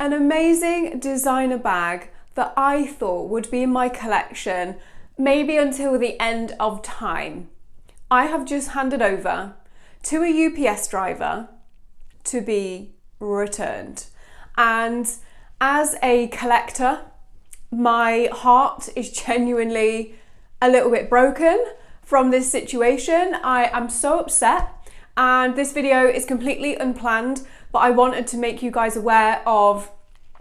an amazing designer bag that I thought would be in my collection maybe until the end of time. I have just handed over to a UPS driver to be returned. And as a collector, my heart is genuinely a little bit broken from this situation. I am so upset, and this video is completely unplanned, but I wanted to make you guys aware of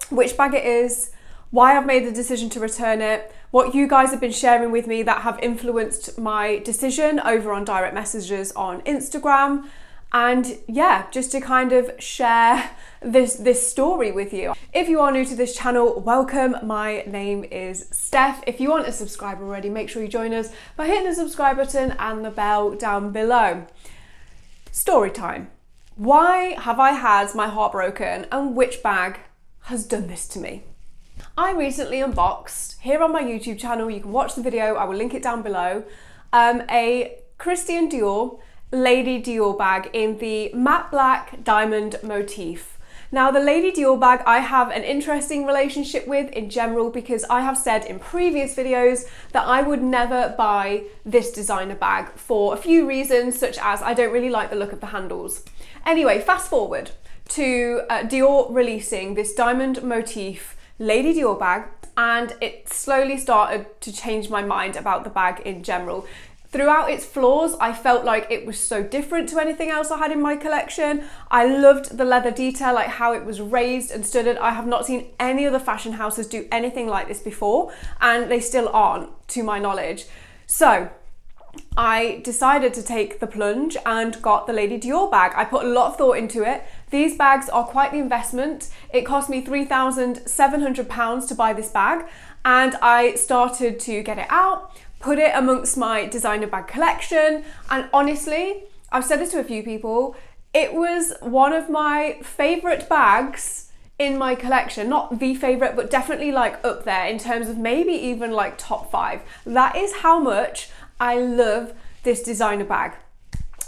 which bag it is, why I've made the decision to return it, what you guys have been sharing with me that have influenced my decision over on direct messages on Instagram, and yeah, just to kind of share this story with you. If you are new to this channel, welcome. My name is Steph. If you aren't a subscriber already, make sure you join us by hitting the subscribe button and the bell down below. Story time. Why have I had my heart broken, and which bag has done this to me? I recently unboxed, here on my YouTube channel, you can watch the video, I will link it down below, a Christian Dior Lady Dior bag in the matte black diamond motif. Now, the Lady Dior bag I have an interesting relationship with in general, because I have said in previous videos that I would never buy this designer bag for a few reasons, such as I don't really like the look of the handles. Anyway, fast forward to Dior releasing this diamond motif Lady Dior bag, and it slowly started to change my mind about the bag in general. Throughout its flaws, I felt like it was so different to anything else I had in my collection. I loved the leather detail, like how it was raised and studded. I have not seen any other fashion houses do anything like this before, and they still aren't, to my knowledge. So I decided to take the plunge and got the Lady Dior bag. I put a lot of thought into it. These bags are quite the investment. It cost me £3,700 to buy this bag, and I started to get it out, put it amongst my designer bag collection, and honestly, I've said this to a few people, it was one of my favourite bags in my collection. Not the favourite, but definitely like up there in terms of maybe even like top 5. That is how much I love this designer bag.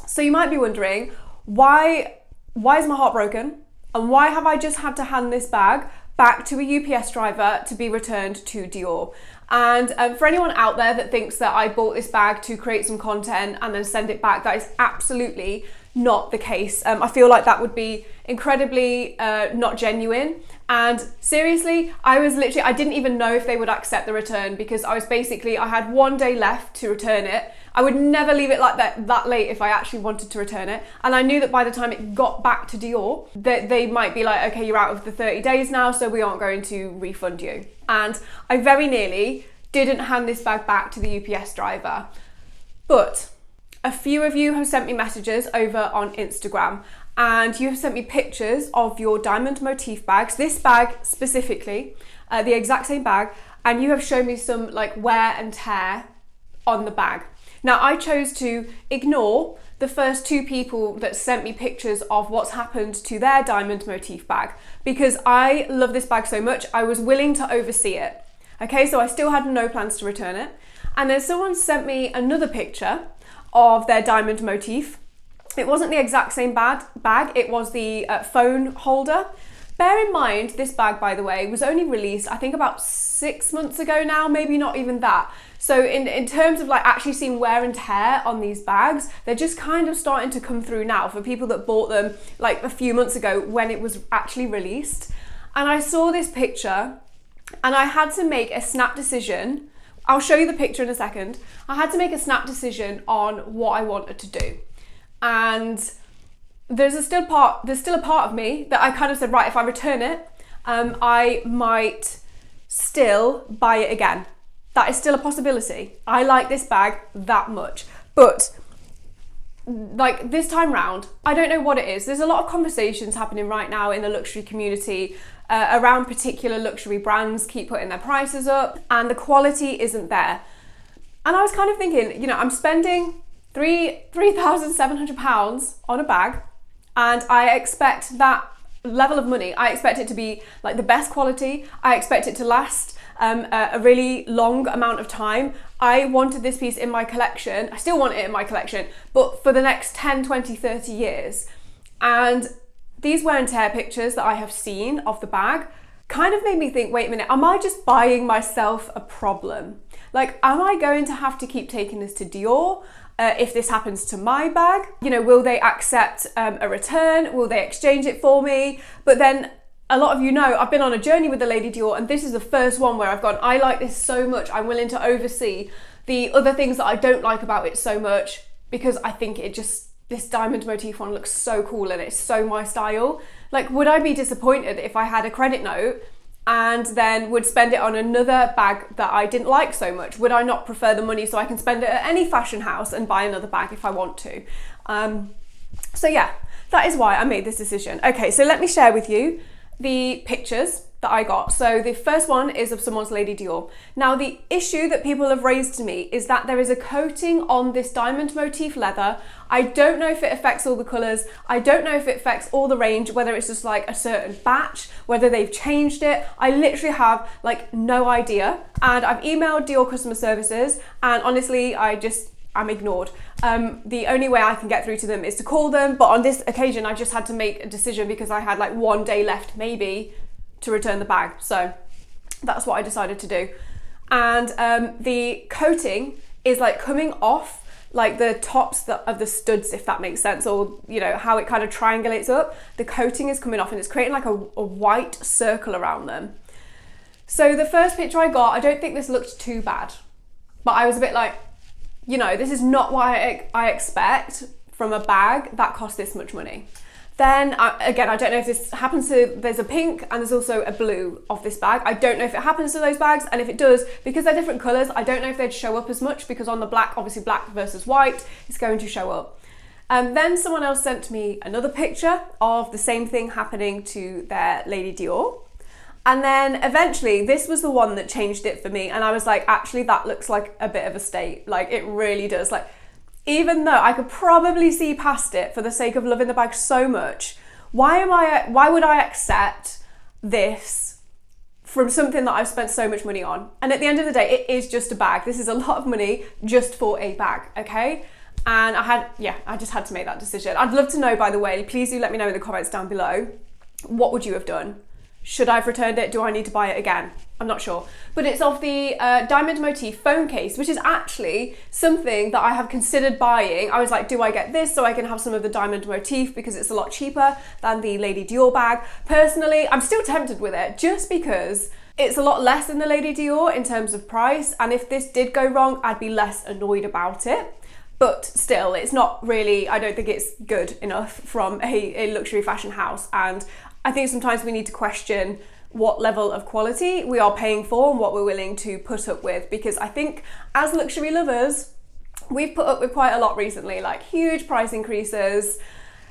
So you might be wondering, why is my heart broken? And why have I just had to hand this bag back to a UPS driver to be returned to Dior? And for anyone out there that thinks that I bought this bag to create some content and then send it back, that is absolutely not the case. I feel like that would be incredibly not genuine. And seriously, I didn't even know if they would accept the return, because I had 1 day left to return it. I would never leave it like that late if I actually wanted to return it. And I knew that by the time it got back to Dior, that they might be like, okay, you're out of the 30 days now, so we aren't going to refund you. And I very nearly didn't hand this bag back to the UPS driver. But a few of you have sent me messages over on Instagram, and you have sent me pictures of your diamond motif bags, this bag specifically, the exact same bag, and you have shown me some like wear and tear on the bag. Now, I chose to ignore the first 2 people that sent me pictures of what's happened to their diamond motif bag, because I love this bag so much, I was willing to oversee it. Okay, so I still had no plans to return it. And then someone sent me another picture of their diamond motif. It wasn't the exact same bag, it was the phone holder. Bear in mind, this bag, by the way, was only released, I think about 6 months ago now, maybe not even that. So in terms of like actually seeing wear and tear on these bags, they're just kind of starting to come through now for people that bought them like a few months ago when it was actually released. And I saw this picture and I had to make a snap decision. I'll show you the picture in a second. I had to make a snap decision on what I wanted to do. And there's still a part of me that I kind of said, right, if I return it, I might still buy it again. That is still a possibility. I like this bag that much. But like this time round, I don't know what it is. There's a lot of conversations happening right now in the luxury community around particular luxury brands keep putting their prices up and the quality isn't there. And I was kind of thinking, you know, I'm spending £3,700 on a bag, and I expect that level of money. I expect it to be like the best quality. I expect it to last a really long amount of time. I wanted this piece in my collection. I still want it in my collection, but for the next 10, 20, 30 years. And these wear and tear pictures that I have seen of the bag kind of made me think, wait a minute, am I just buying myself a problem? Like, am I going to have to keep taking this to Dior? If this happens to my bag, you know, will they accept a return? Will they exchange it for me? But then a lot of you know, I've been on a journey with the Lady Dior, and this is the first one where I've gone, I like this so much, I'm willing to oversee the other things that I don't like about it so much, because I think it just, this diamond motif one looks so cool and it's so my style. Like, would I be disappointed if I had a credit note and then would spend it on another bag that I didn't like so much? Would I not prefer the money so I can spend it at any fashion house and buy another bag if I want to? So yeah, that is why I made this decision. Okay, so let me share with you the pictures that I got. So the first one is of someone's Lady Dior. Now, the issue that people have raised to me is that there is a coating on this diamond motif leather. I don't know if it affects all the colours. I don't know if it affects all the range, whether it's just like a certain batch, whether they've changed it. I literally have like no idea. And I've emailed Dior customer services, and honestly, I'm ignored. The only way I can get through to them is to call them, but on this occasion I just had to make a decision because I had like one day left maybe to return the bag. So that's what I decided to do. And the coating is like coming off like the tops of the studs, if that makes sense, or you know how it kind of triangulates up. The coating is coming off and it's creating like a white circle around them. So the first picture I got, I don't think this looked too bad, but I was a bit like, you know, this is not what I expect from a bag that costs this much money. Then, again, I don't know if this happens to, there's a pink and there's also a blue of this bag. I don't know if it happens to those bags, and if it does, because they're different colours, I don't know if they'd show up as much, because on the black, obviously black versus white, it's going to show up. Then someone else sent me another picture of the same thing happening to their Lady Dior. And then eventually this was the one that changed it for me, and I was like, actually that looks like a bit of a state. Like, it really does. Like, even though I could probably see past it for the sake of loving the bag so much, why would I accept this from something that I've spent so much money on? And at the end of the day, it is just a bag. This is a lot of money just for a bag, okay? And I just had to make that decision. I'd love to know, by the way, please do let me know in the comments down below, what would you have done? Should I have returned it? Do I need to buy it again? I'm not sure. But it's of the diamond motif phone case, which is actually something that I have considered buying. I was like, do I get this so I can have some of the diamond motif because it's a lot cheaper than the Lady Dior bag? Personally, I'm still tempted with it just because it's a lot less than the Lady Dior in terms of price. And if this did go wrong, I'd be less annoyed about it. But still, it's not really, I don't think it's good enough from a luxury fashion house. And I think sometimes we need to question what level of quality we are paying for and what we're willing to put up with, because I think as luxury lovers, we've put up with quite a lot recently, like huge price increases,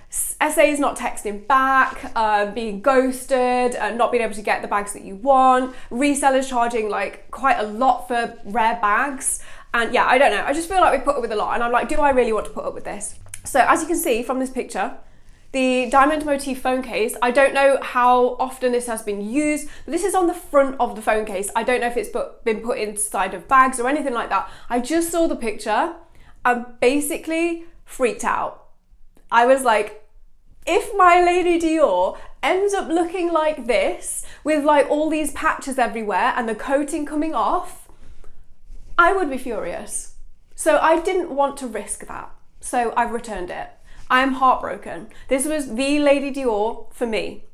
SAs not texting back, being ghosted, not being able to get the bags that you want, resellers charging like quite a lot for rare bags. And yeah, I don't know, I just feel like we put up with a lot, and I'm like, do I really want to put up with this? So as you can see from this picture, the diamond motif phone case, I don't know how often this has been used, but this is on the front of the phone case. I don't know if it's been put inside of bags or anything like that. I just saw the picture and basically freaked out. I was like, if my Lady Dior ends up looking like this, with like all these patches everywhere and the coating coming off, I would be furious. So I didn't want to risk that. So I've returned it. I am heartbroken. This was the Lady Dior for me.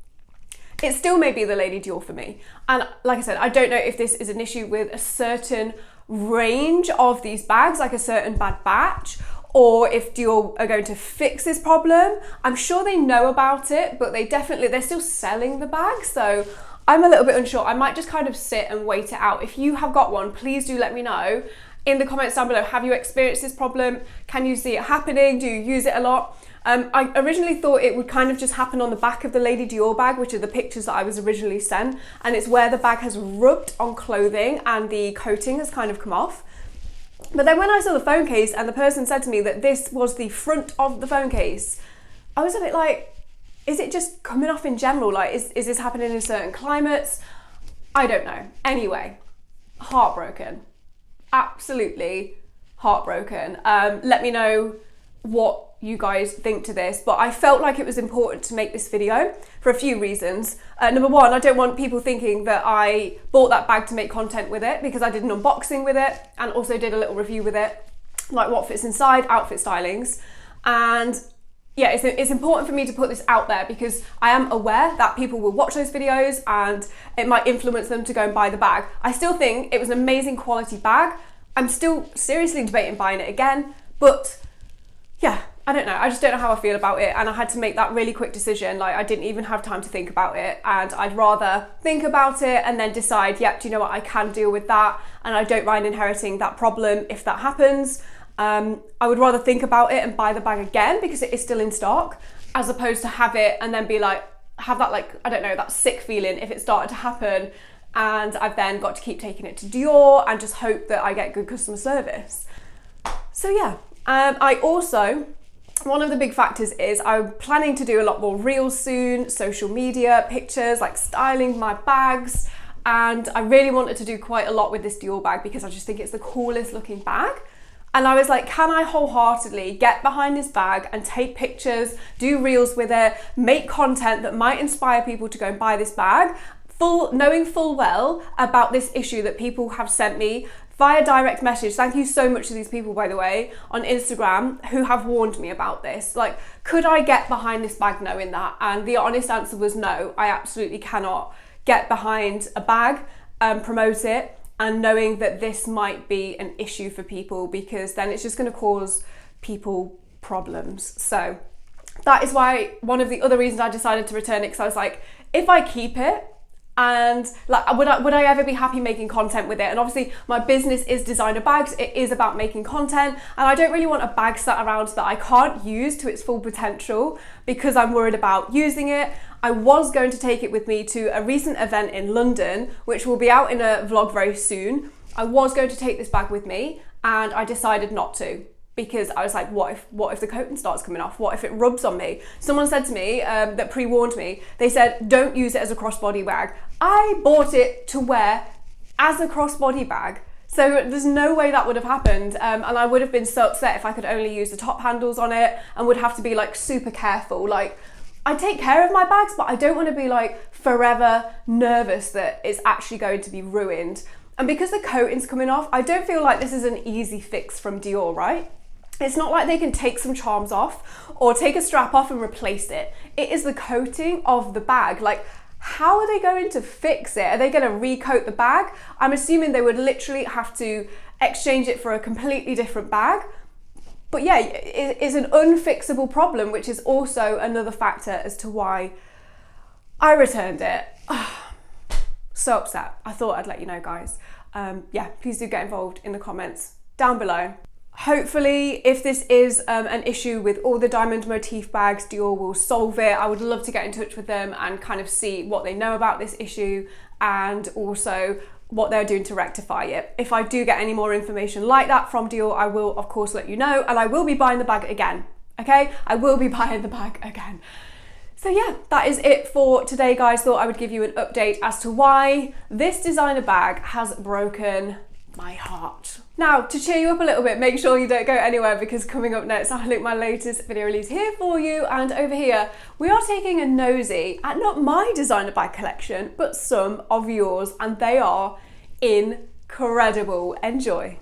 It still may be the Lady Dior for me. And like I said, I don't know if this is an issue with a certain range of these bags, like a certain bad batch, or if Dior are going to fix this problem. I'm sure they know about it, but they're still selling the bag. So I'm a little bit unsure. I might just kind of sit and wait it out. If you have got one, please do let me know in the comments down below. Have you experienced this problem? Can you see it happening? Do you use it a lot? I originally thought it would kind of just happen on the back of the Lady Dior bag, which are the pictures that I was originally sent, and it's where the bag has rubbed on clothing and the coating has kind of come off. But then when I saw the phone case and the person said to me that this was the front of the phone case, I was a bit like, is it just coming off in general? Like, is this happening in certain climates? I don't know. Anyway, heartbroken. Absolutely heartbroken. Let me know what you guys think to this, but I felt like it was important to make this video for a few reasons. Number one, I don't want people thinking that I bought that bag to make content with it, because I did an unboxing with it and also did a little review with it, like what fits inside, outfit stylings. And yeah, it's important for me to put this out there because I am aware that people will watch those videos and it might influence them to go and buy the bag. I still think it was an amazing quality bag. I'm still seriously debating buying it again, but yeah, I don't know. I just don't know how I feel about it, and I had to make that really quick decision. Like, I didn't even have time to think about it, and I'd rather think about it and then decide, yep, do you know what, I can deal with that, and I don't mind inheriting that problem if that happens. I would rather think about it and buy the bag again because it is still in stock, as opposed to have it and then be like, have that, like, I don't know, that sick feeling if it started to happen and I've then got to keep taking it to Dior and just hope that I get good customer service. So yeah, I also, one of the big factors is I'm planning to do a lot more reels soon, social media, pictures, like styling my bags. And I really wanted to do quite a lot with this Dior bag because I just think it's the coolest looking bag. And I was like, can I wholeheartedly get behind this bag and take pictures, do reels with it, make content that might inspire people to go and buy this bag, knowing full well about this issue that people have sent me via direct message. Thank you so much to these people, by the way, on Instagram who have warned me about this. Like, could I get behind this bag knowing that? And the honest answer was no, I absolutely cannot get behind a bag and promote it and knowing that this might be an issue for people, because then it's just going to cause people problems. So that is why one of the other reasons I decided to return it, because I was like, if I keep it, and like, would I ever be happy making content with it? And obviously my business is designer bags. It is about making content, and I don't really want a bag sat around that I can't use to its full potential because I'm worried about using it. I was going to take it with me to a recent event in London, which will be out in a vlog very soon. I was going to take this bag with me and I decided not to, because I was like, what if the coating starts coming off? What if it rubs on me? Someone said to me, that pre-warned me, they said, don't use it as a crossbody bag. I bought it to wear as a crossbody bag. So there's no way that would have happened. And I would have been so upset if I could only use the top handles on it and would have to be like super careful. Like, I take care of my bags, but I don't want to be like forever nervous that it's actually going to be ruined. And because the coating's coming off, I don't feel like this is an easy fix from Dior, right? It's not like they can take some charms off or take a strap off and replace it. It is the coating of the bag. Like, how are they going to fix it? Are they going to recoat the bag? I'm assuming they would literally have to exchange it for a completely different bag. But yeah, it is an unfixable problem, which is also another factor as to why I returned it. So upset. I thought I'd let you know, guys. Yeah, please do get involved in the comments down below. Hopefully, if this is an issue with all the diamond motif bags, Dior will solve it. I would love to get in touch with them and kind of see what they know about this issue and also what they're doing to rectify it. If I do get any more information like that from Dior, I will of course let you know, and I will be buying the bag again, okay? I will be buying the bag again. So yeah, that is it for today, guys. Thought I would give you an update as to why this designer bag has broken my heart. Now, to cheer you up a little bit, make sure you don't go anywhere, because coming up next, I link my latest video release here for you, and over here, we are taking a nosy at not my designer bag collection, but some of yours, and they are incredible. Enjoy.